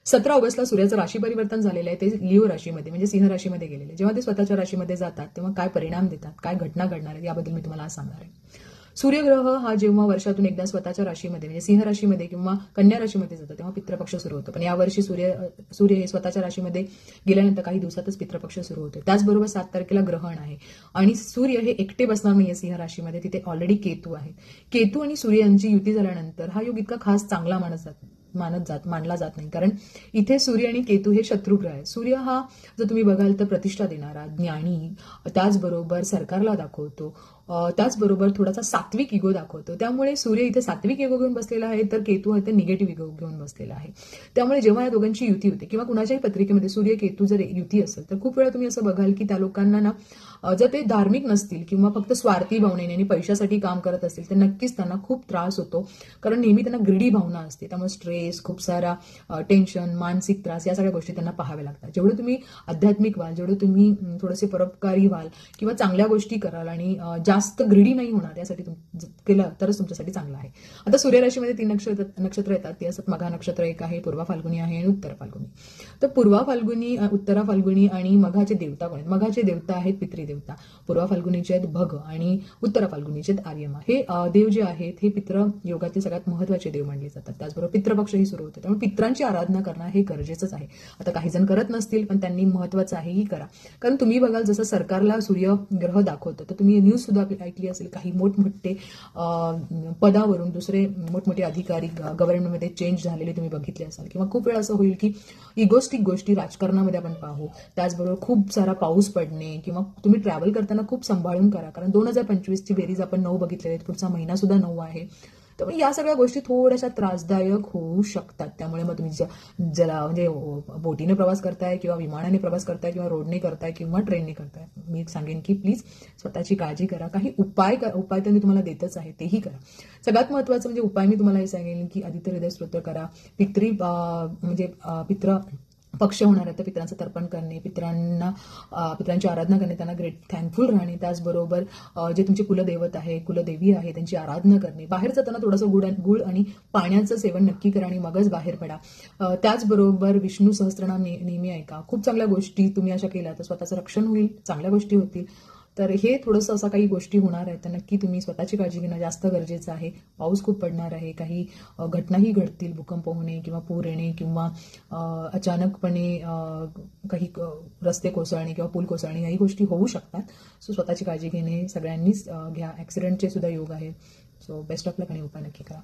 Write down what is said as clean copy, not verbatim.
17 ऑगस्टला सूर्याचं राशी परिवर्तन झालेलं आहे. ते लिओ राशीमध्ये म्हणजे सिंह राशीमध्ये गेलेले आहे. जेव्हा ते स्वतःच्या राशीमध्ये जातात तेव्हा काय परिणाम देतात, काय घटना घडणार आहेत याबद्दल मी तुम्हाला आज सांगणार आहे. सूर्यग्रह हा जेव्हा वर्षातून एकदा स्वतःच्या राशीमध्ये म्हणजे सिंह राशीमध्ये किंवा कन्या राशीमध्ये जातो तेव्हा पितृपक्ष सुरू होतो. पण यावर्षी सूर्य हे स्वतःच्या राशीमध्ये गेल्यानंतर काही दिवसातच पितृपक्ष सुरू होतो. त्याचबरोबर 7 तारखेला ग्रहण आहे आणि सूर्य हे एकटे बसणार नाहीये सिंह राशीमध्ये, तिथे ऑलरेडी केतू आहे. केतू आणि सूर्य यांची युती झाल्यानंतर हा योग इतका खास चांगला मानला जात नाही, कारण इथे सूर्य आणि केतू हे शत्रुग्रह आहे. सूर्य हा जर तुम्ही बघाल तर प्रतिष्ठा देणारा, ज्ञानी, त्याचबरोबर सरकारला दाखवतो, त्याचबरोबर थोडासा सात्विक इगो दाखवतो. त्यामुळे सूर्य इथे सात्विक इगो घेऊन बसलेला आहे, तर केतू आहे ते निगेटिव्ह इगो घेऊन बसलेला आहे. त्यामुळे जेव्हा या दोघांची युती होते किंवा कुणाच्याही पत्रिकेमध्ये सूर्य केतू जर युती असेल तर खूप वेळा तुम्ही असं बघाल की त्या लोकांना ना जर ते धार्मिक नसतील किंवा फक्त स्वार्थी भावनेने आणि पैशासाठी काम करत असतील तर नक्कीच त्यांना खूप त्रास होतो, कारण नेहमी त्यांना ग्रीडी भावना असते. त्यामुळे स्ट्रेस, खूप सारा टेन्शन, मानसिक त्रास या सगळ्या गोष्टी त्यांना पाहाव्या लागतात. जेवढे तुम्ही आध्यात्मिक व्हाल, जेवढे तुम्ही थोडेसे परोपकारी व्हाल किंवा चांगल्या गोष्टी कराल आणि जास्त ग्रीडी नाही होणार यासाठी केलं तरच तुमच्यासाठी चांगलं आहे. आता सूर्यराशीमध्ये 3 नक्षत्र येतात. ते असत मघा नक्षत्र एक आहे, पूर्वा फाल्गुनी आहे आणि उत्तर फाल्गुनी. तर पूर्वा फाल्गुनी, उत्तरा फाल्गुनी आणि मघाचे देवता कोण आहेत? मघाचे देवता आहेत पितृदेवता, पूर्वा फाल्गुनीचे आहेत भग आणि उत्तरा फाल्गुनीचे आहेत आर्यमा. हे देव जे आहेत हे पितृ योगातील सगळ्यात महत्वाचे देव मानले जातात. त्याचबरोबर पितृपक्षही सुरू होते, त्यामुळे पित्रांची आराधना करणं हे गरजेचंच आहे. आता काही जण करत नसतील पण त्यांनी महत्वाचं आहे ही करा, कारण तुम्ही बघाल जसं सरकारला सूर्य ग्रह दाखवतो तर तुम्ही न्यूज सुद्धा ऐकली असेल, काही मोठमोठे पदावरून दुसरे मोठमोठे अधिकारी गव्हर्नमेंटमध्ये चेंज झालेले तुम्ही बघितले असाल, किंवा खूप वेळा असं होईल की इगोस्टिक गोष्टी राजकारणामध्ये आपण पाहू. त्याचबरोबर खूप सारा पाऊस पडणे किंवा तुम्ही ट्रॅव्हल करताना खूप सांभाळून करा, कारण 2025ची बेरीज आपण 9 बघितलेली आहेत, पुढचा महिना सुद्धा 9 आहे. तर या सगळ्या गोष्टी थोड्याशा त्रासदायक होऊ शकतात. त्यामुळे मग तुम्ही ज्याला म्हणजे बोटीने प्रवास करताय किंवा विमानाने प्रवास करताय किंवा रोडने करताय किंवा ट्रेनने करताय, मी सांगेन की प्लीज स्वतःची काळजी करा. काही उपाय तर मी तुम्हाला देतच आहे, तेही करा. सगळ्यात महत्वाचं म्हणजे उपाय मी तुम्हाला हे सांगेन की आदित्य हृदय स्तोत्र करा. पित्र पक्ष होणार आहे तर पित्रांचं तर्पण करणे, पित्रांची आराधना करणे, त्यांना ग्रेट थँकफुल राहणे. त्याचबरोबर जे तुमचे कुलदैवत आहे, कुलदेवी आहे त्यांची आराधना करणे. बाहेर जाताना थोडंसं गुळ आणि पाण्याचं सेवन नक्की करा आणि मगच बाहेर पडा. त्याचबरोबर विष्णू सहस्त्रनाम नेहमी ऐका. खूप चांगल्या गोष्टी तुम्ही अशा केल्या तर स्वतःचं रक्षण होईल, चांगल्या गोष्टी होतील. तर हे थोडंसं असं काही गोष्टी होणार आहेत तर नक्की तुम्ही स्वतःची काळजी घेणं जास्त गरजेचं आहे. पाऊस खूप पडणार आहे, काही घटनाही घडतील, भूकंप होणे किंवा पूर येणे किंवा अचानकपणे काही रस्ते कोसळणे किंवा पूल कोसळणे याही गोष्टी होऊ शकतात. सो स्वतःची काळजी घेणे सगळ्यांनीच घ्या. ॲक्सिडेंटचे सुद्धा योग आहे. सो बेस्ट ऑफ लक आणि उपाय नक्की करा.